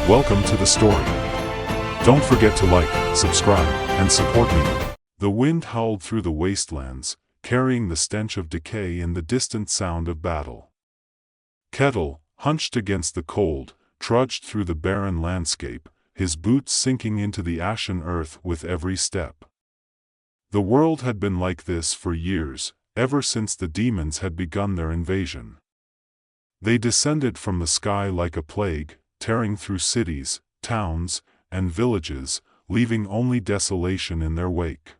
Welcome to the story. Don't forget to like, subscribe, and support me. The wind howled through the wastelands, carrying the stench of decay and the distant sound of battle. Kettle, hunched against the cold, trudged through the barren landscape, his boots sinking into the ashen earth with every step. The world had been like this for years, ever since the demons had begun their invasion. They descended from the sky like a plague, tearing through cities, towns, and villages, leaving only desolation in their wake.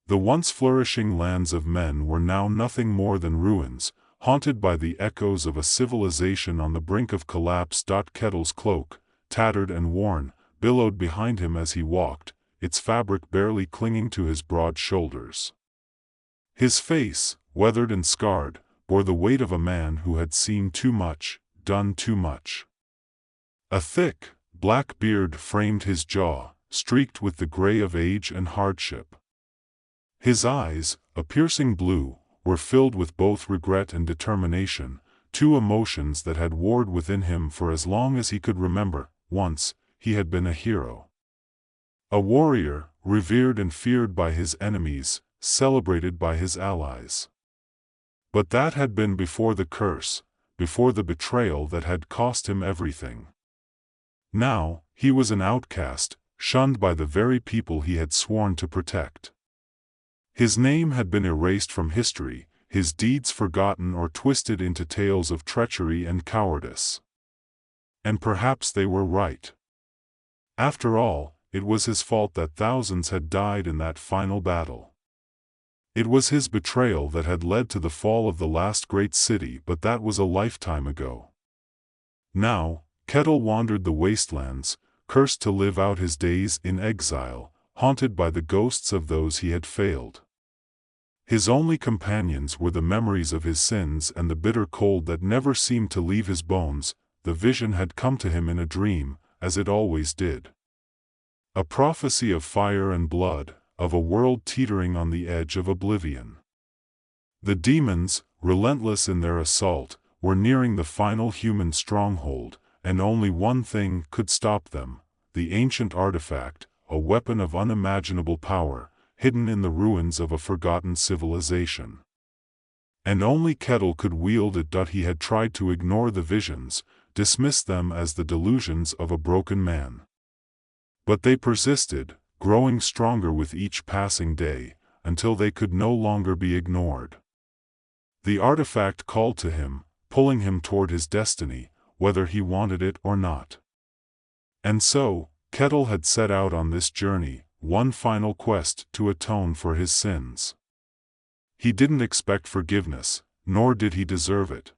The once flourishing lands of men were now nothing more than ruins, haunted by the echoes of a civilization on the brink of collapse. Kettle's cloak, tattered and worn, billowed behind him as he walked, its fabric barely clinging to his broad shoulders. His face, weathered and scarred, bore the weight of a man who had seen too much, done too much. A thick, black beard framed his jaw, streaked with the gray of age and hardship. His eyes, a piercing blue, were filled with both regret and determination, two emotions that had warred within him for as long as he could remember. Once, he had been a hero. A warrior, revered and feared by his enemies, celebrated by his allies. But that had been before the curse, before the betrayal that had cost him everything. Now, he was an outcast, shunned by the very people he had sworn to protect. His name had been erased from history, his deeds forgotten or twisted into tales of treachery and cowardice. And perhaps they were right. After all, it was his fault that thousands had died in that final battle. It was his betrayal that had led to the fall of the last great city, but that was a lifetime ago. Now, Kettle wandered the wastelands, cursed to live out his days in exile, haunted by the ghosts of those he had failed. His only companions were the memories of his sins and the bitter cold that never seemed to leave his bones. The vision had come to him in a dream, as it always did. A prophecy of fire and blood, of a world teetering on the edge of oblivion. The demons, relentless in their assault, were nearing the final human stronghold, and only one thing could stop them: the ancient artifact, a weapon of unimaginable power, hidden in the ruins of a forgotten civilization. And only Kettle could wield it. He had tried to ignore the visions, dismiss them as the delusions of a broken man. But they persisted, growing stronger with each passing day, until they could no longer be ignored. The artifact called to him, pulling him toward his destiny, whether he wanted it or not. And so, Kettle had set out on this journey, one final quest to atone for his sins. He didn't expect forgiveness, nor did he deserve it.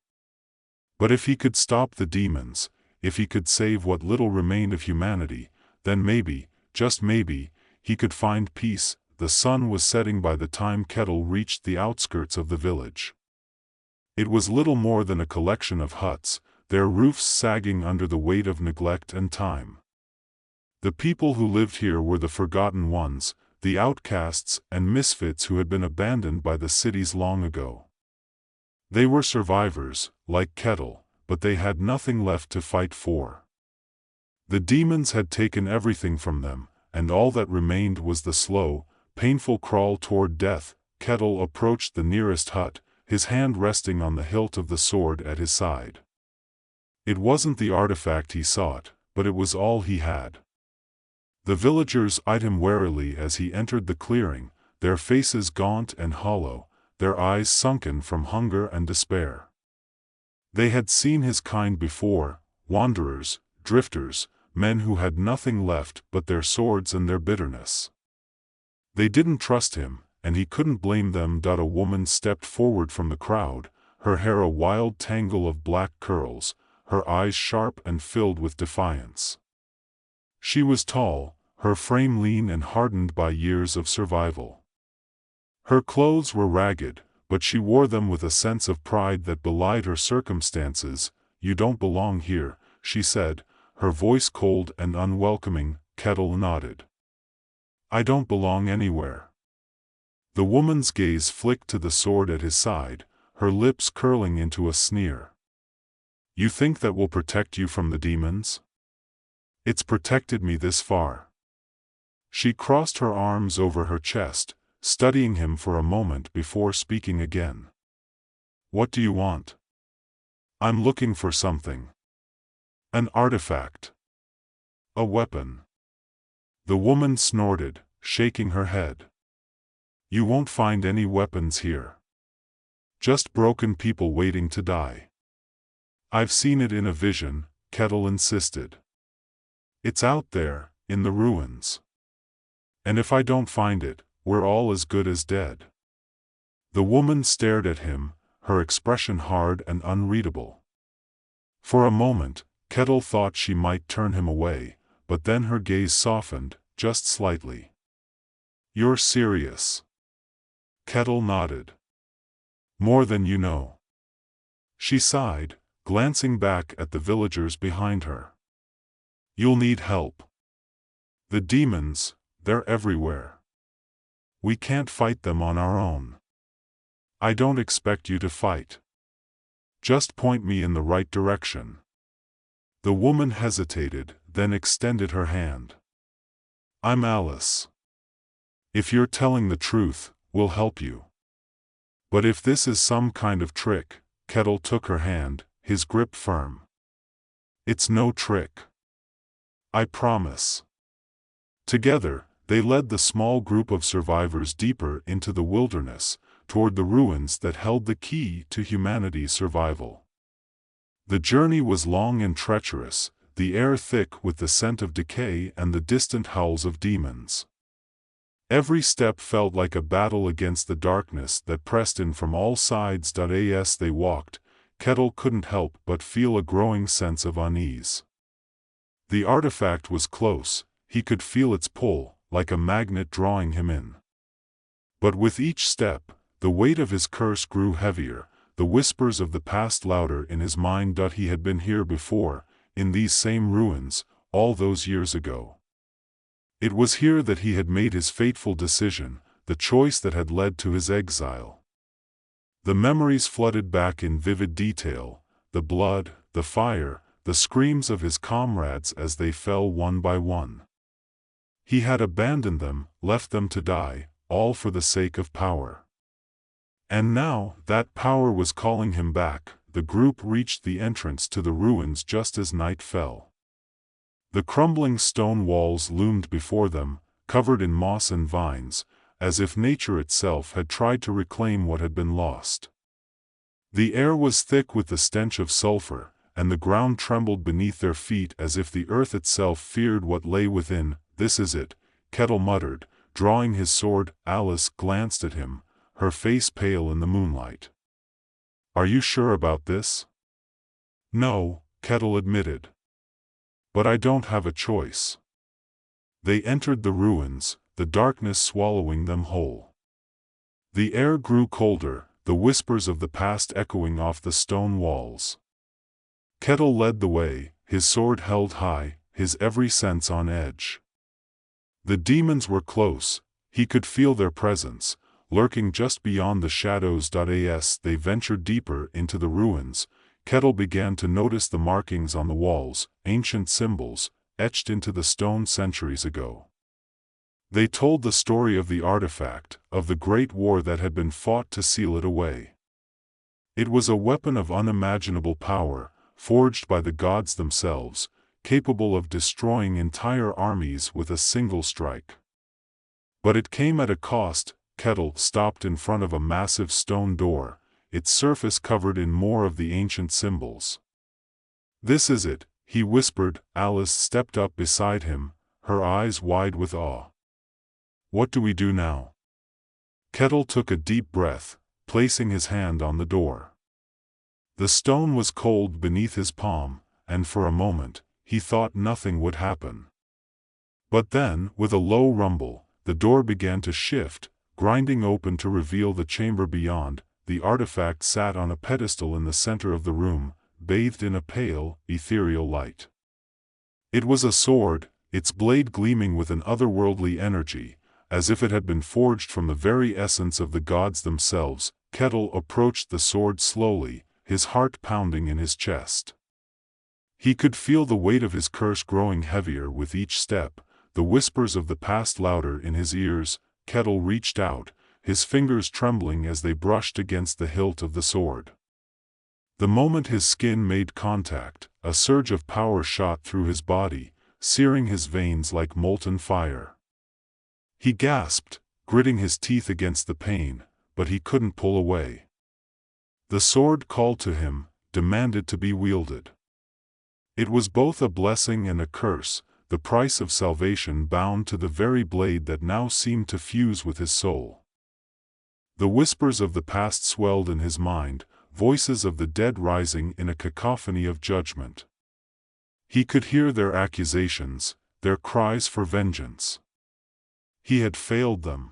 But if he could stop the demons, if he could save what little remained of humanity, then maybe, just maybe, he could find peace. The sun was setting by the time Kettle reached the outskirts of the village. It was little more than a collection of huts, their roofs sagging under the weight of neglect and time. The people who lived here were the forgotten ones, the outcasts and misfits who had been abandoned by the cities long ago. They were survivors, like Kettle, but they had nothing left to fight for. The demons had taken everything from them, and all that remained was the slow, painful crawl toward death. Kettle approached the nearest hut, his hand resting on the hilt of the sword at his side. It wasn't the artifact he sought, but it was all he had. The villagers eyed him warily as he entered the clearing, their faces gaunt and hollow, their eyes sunken from hunger and despair. They had seen his kind before, wanderers, drifters, men who had nothing left but their swords and their bitterness. They didn't trust him, and he couldn't blame them. A woman stepped forward from the crowd, her hair a wild tangle of black curls, her eyes sharp and filled with defiance. She was tall, her frame lean and hardened by years of survival. Her clothes were ragged, but she wore them with a sense of pride that belied her circumstances. "You don't belong here," she said, her voice cold and unwelcoming. Kettle nodded. "I don't belong anywhere." The woman's gaze flicked to the sword at his side, her lips curling into a sneer. "You think that will protect you from the demons?" It's protected me this far. She crossed her arms over her chest, studying him for a moment before speaking again. What do you want? I'm looking for something. An artifact. A weapon. The woman snorted, shaking her head. You won't find any weapons here. Just broken people waiting to die. I've seen it in a vision, Kettle insisted. It's out there, in the ruins. And if I don't find it, we're all as good as dead. The woman stared at him, her expression hard and unreadable. For a moment, Kettle thought she might turn him away, but then her gaze softened, just slightly. You're serious? Kettle nodded. More than you know. She sighed, glancing back at the villagers behind her. You'll need help. The demons, they're everywhere. We can't fight them on our own. I don't expect you to fight. Just point me in the right direction. The woman hesitated, then extended her hand. I'm Alice. If you're telling the truth, we'll help you. But if this is some kind of trick, Kettle took her hand, his grip firm. It's no trick. I promise. Together, they led the small group of survivors deeper into the wilderness, toward the ruins that held the key to humanity's survival. The journey was long and treacherous, the air thick with the scent of decay and the distant howls of demons. Every step felt like a battle against the darkness that pressed in from all sides. As they walked, Kettle couldn't help but feel a growing sense of unease. The artifact was close, he could feel its pull, like a magnet drawing him in. But with each step, the weight of his curse grew heavier, the whispers of the past louder in his mind. He had been here before, in these same ruins, all those years ago. It was here that he had made his fateful decision, the choice that had led to his exile. The memories flooded back in vivid detail, the blood, the fire, the screams of his comrades as they fell one by one. He had abandoned them, left them to die, all for the sake of power. And now, that power was calling him back. The group reached the entrance to the ruins just as night fell. The crumbling stone walls loomed before them, covered in moss and vines, as if nature itself had tried to reclaim what had been lost. The air was thick with the stench of sulfur, and the ground trembled beneath their feet as if the earth itself feared what lay within. This is it, Kettle muttered, drawing his sword. Alice glanced at him, her face pale in the moonlight. Are you sure about this? No, Kettle admitted. But I don't have a choice. They entered the ruins, the darkness swallowing them whole. The air grew colder, the whispers of the past echoing off the stone walls. Kettle led the way, his sword held high, his every sense on edge. The demons were close, he could feel their presence, lurking just beyond the shadows. As they ventured deeper into the ruins, Kettle began to notice the markings on the walls, ancient symbols, etched into the stone centuries ago. They told the story of the artifact, of the great war that had been fought to seal it away. It was a weapon of unimaginable power, forged by the gods themselves, capable of destroying entire armies with a single strike. But it came at a cost. Kettle stopped in front of a massive stone door, its surface covered in more of the ancient symbols. This is it, he whispered. Alice stepped up beside him, her eyes wide with awe. What do we do now? Kettle took a deep breath, placing his hand on the door. The stone was cold beneath his palm, and for a moment, he thought nothing would happen. But then, with a low rumble, the door began to shift, grinding open to reveal the chamber beyond. The artifact sat on a pedestal in the center of the room, bathed in a pale, ethereal light. It was a sword, its blade gleaming with an otherworldly energy, as if it had been forged from the very essence of the gods themselves. Kettle approached the sword slowly, his heart pounding in his chest. He could feel the weight of his curse growing heavier with each step, the whispers of the past louder in his ears. Kettle reached out, his fingers trembling as they brushed against the hilt of the sword. The moment his skin made contact, a surge of power shot through his body, searing his veins like molten fire. He gasped, gritting his teeth against the pain, but he couldn't pull away. The sword called to him, demanded to be wielded. It was both a blessing and a curse, the price of salvation bound to the very blade that now seemed to fuse with his soul. The whispers of the past swelled in his mind, voices of the dead rising in a cacophony of judgment. He could hear their accusations, their cries for vengeance. He had failed them.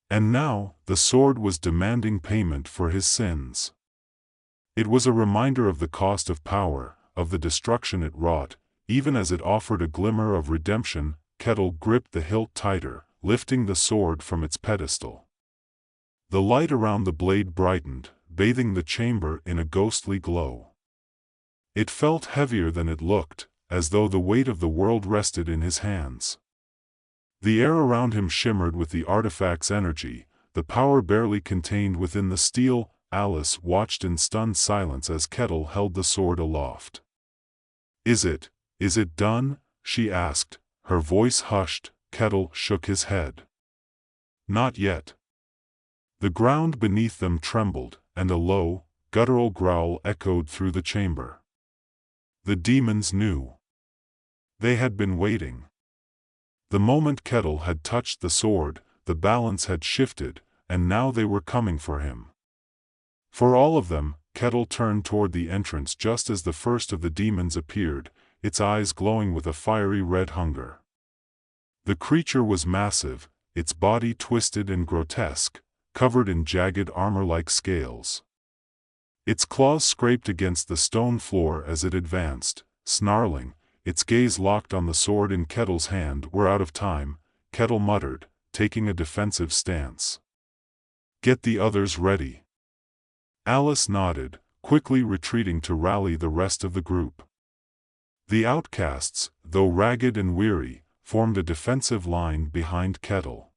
And now, the sword was demanding payment for his sins. It was a reminder of the cost of power, of the destruction it wrought, even as it offered a glimmer of redemption. Kettle gripped the hilt tighter, lifting the sword from its pedestal. The light around the blade brightened, bathing the chamber in a ghostly glow. It felt heavier than it looked, as though the weight of the world rested in his hands. The air around him shimmered with the artifact's energy, the power barely contained within the steel. Alice watched in stunned silence as Kettle held the sword aloft. Is it done?" she asked, her voice hushed. Kettle shook his head. "Not yet." The ground beneath them trembled, and a low, guttural growl echoed through the chamber. The demons knew. They had been waiting. The moment Kettle had touched the sword, the balance had shifted, and now they were coming for him. For all of them, Kettle turned toward the entrance just as the first of the demons appeared, its eyes glowing with a fiery red hunger. The creature was massive, its body twisted and grotesque, covered in jagged armor-like scales. Its claws scraped against the stone floor as it advanced, snarling, its gaze locked on the sword in Kettle's hand. "We're out of time," Kettle muttered, taking a defensive stance. "Get the others ready." Alice nodded, quickly retreating to rally the rest of the group. The outcasts, though ragged and weary, formed a defensive line behind Kettle.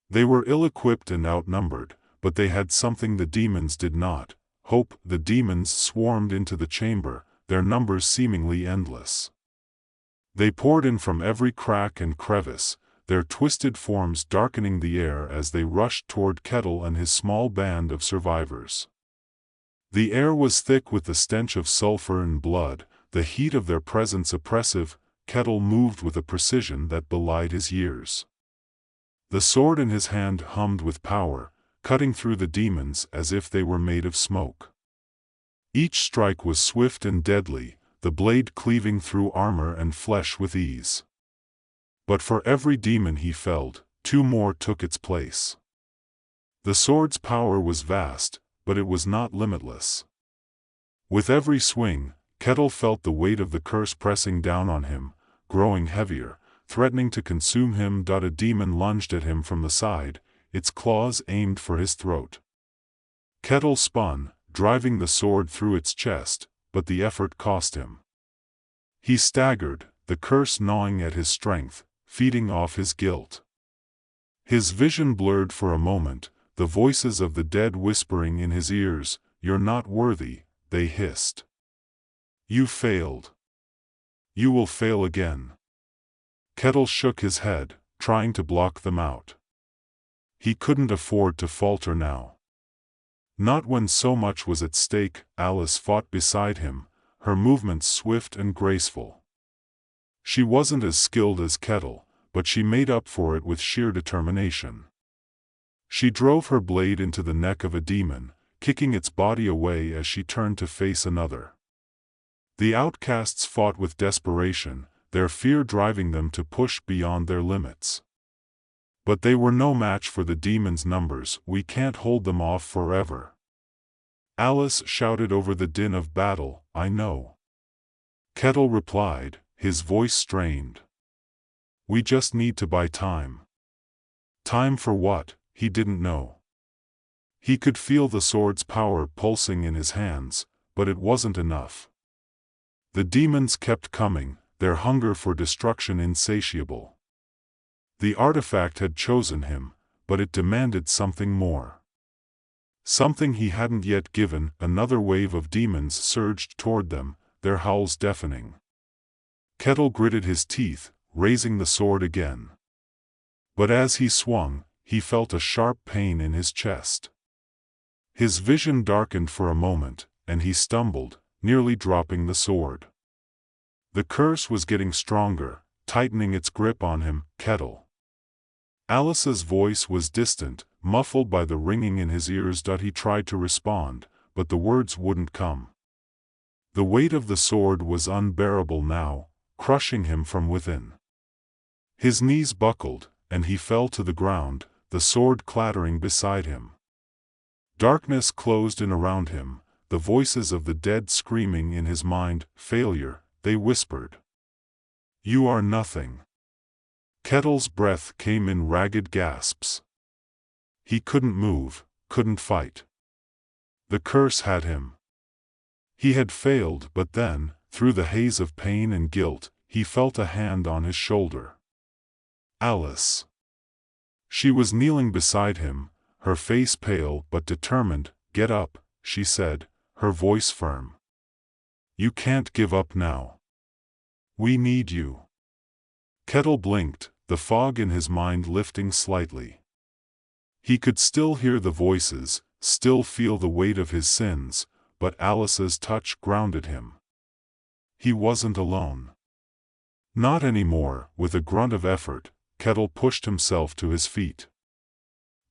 They were ill-equipped and outnumbered, but they had something the demons did not: hope. The demons swarmed into the chamber, their numbers seemingly endless. They poured in from every crack and crevice, their twisted forms darkening the air as they rushed toward Kettle and his small band of survivors. The air was thick with the stench of sulfur and blood, the heat of their presence oppressive. Kettle moved with a precision that belied his years. The sword in his hand hummed with power, cutting through the demons as if they were made of smoke. Each strike was swift and deadly, the blade cleaving through armor and flesh with ease. But for every demon he felled, two more took its place. The sword's power was vast, but it was not limitless. With every swing, Kettle felt the weight of the curse pressing down on him, growing heavier, threatening to consume him. A demon lunged at him from the side, its claws aimed for his throat. Kettle spun, driving the sword through its chest, but the effort cost him. He staggered, the curse gnawing at his strength, feeding off his guilt. His vision blurred for a moment, the voices of the dead whispering in his ears. "You're not worthy," they hissed. "You failed. You will fail again." Kettle shook his head, trying to block them out. He couldn't afford to falter now. Not when so much was at stake. Alice fought beside him, her movements swift and graceful. She wasn't as skilled as Kettle, but she made up for it with sheer determination. She drove her blade into the neck of a demon, kicking its body away as she turned to face another. The outcasts fought with desperation, their fear driving them to push beyond their limits. But they were no match for the demons' numbers. "We can't hold them off forever," Alice shouted over the din of battle. "I know," Kettle replied, his voice strained. "We just need to buy time." Time for what, he didn't know. He could feel the sword's power pulsing in his hands, but it wasn't enough. The demons kept coming, their hunger for destruction insatiable. The artifact had chosen him, but it demanded something more. Something he hadn't yet given. Another wave of demons surged toward them, their howls deafening. Kettle gritted his teeth, raising the sword again. But as he swung, he felt a sharp pain in his chest. His vision darkened for a moment, and he stumbled, nearly dropping the sword. The curse was getting stronger, tightening its grip on him. Kettle. Alice's voice was distant, muffled by the ringing in his ears. He tried to respond, but the words wouldn't come. The weight of the sword was unbearable now, crushing him from within. His knees buckled, and he fell to the ground, the sword clattering beside him. Darkness closed in around him, the voices of the dead screaming in his mind. Failure, they whispered. You are nothing. Kettle's breath came in ragged gasps. He couldn't move, couldn't fight. The curse had him. He had failed, but then, through the haze of pain and guilt, he felt a hand on his shoulder. Alice. She was kneeling beside him, her face pale but determined. Get up, she said, her voice firm. You can't give up now. We need you. Kettle blinked, the fog in his mind lifting slightly. He could still hear the voices, still feel the weight of his sins, but Alice's touch grounded him. He wasn't alone. Not anymore. With a grunt of effort, Kettle pushed himself to his feet.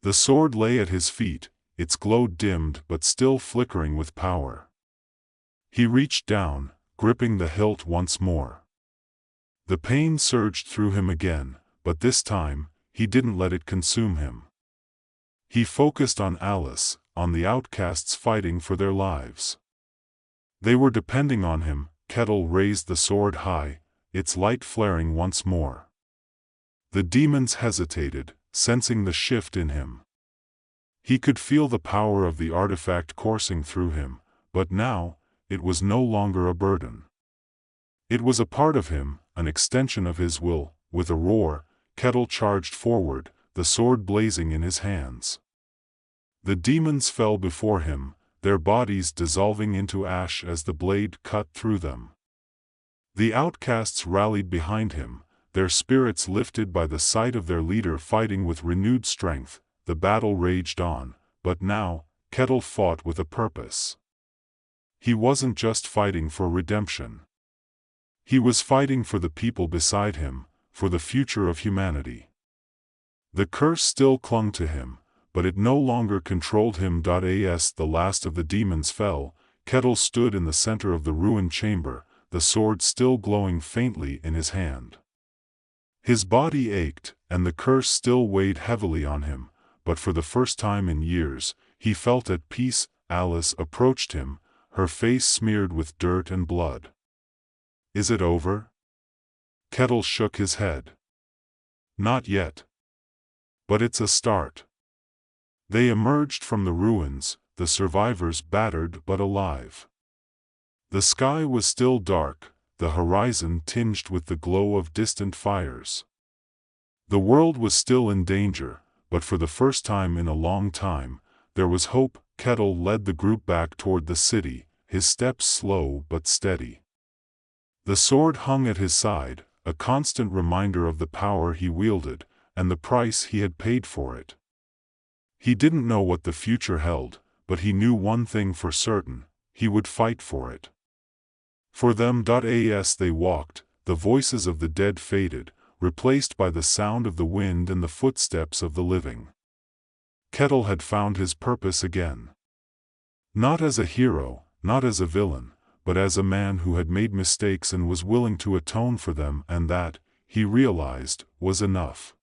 The sword lay at his feet, its glow dimmed but still flickering with power. He reached down, gripping the hilt once more. The pain surged through him again, but this time, he didn't let it consume him. He focused on Alice, on the outcasts fighting for their lives. They were depending on him. Kettle raised the sword high, its light flaring once more. The demons hesitated, sensing the shift in him. He could feel the power of the artifact coursing through him, but now, it was no longer a burden. It was a part of him, an extension of his will. With a roar, Kettle charged forward, the sword blazing in his hands. The demons fell before him, their bodies dissolving into ash as the blade cut through them. The outcasts rallied behind him, their spirits lifted by the sight of their leader fighting with renewed strength. The battle raged on, but now, Kettle fought with a purpose. He wasn't just fighting for redemption. He was fighting for the people beside him, for the future of humanity. The curse still clung to him, but it no longer controlled him. As the last of the demons fell, Kettle stood in the center of the ruined chamber, the sword still glowing faintly in his hand. His body ached, and the curse still weighed heavily on him, but for the first time in years, he felt at peace. Alice approached him, her face smeared with dirt and blood. Is it over? Kettle shook his head. Not yet. But it's a start. They emerged from the ruins, the survivors battered but alive. The sky was still dark, the horizon tinged with the glow of distant fires. The world was still in danger, but for the first time in a long time, there was hope. Kettle led the group back toward the city, his steps slow but steady. The sword hung at his side, a constant reminder of the power he wielded, and the price he had paid for it. He didn't know what the future held, but he knew one thing for certain: he would fight for it. For them. As they walked, the voices of the dead faded, replaced by the sound of the wind and the footsteps of the living. Kettle had found his purpose again. Not as a hero, not as a villain, but as a man who had made mistakes and was willing to atone for them, and that, he realized, was enough.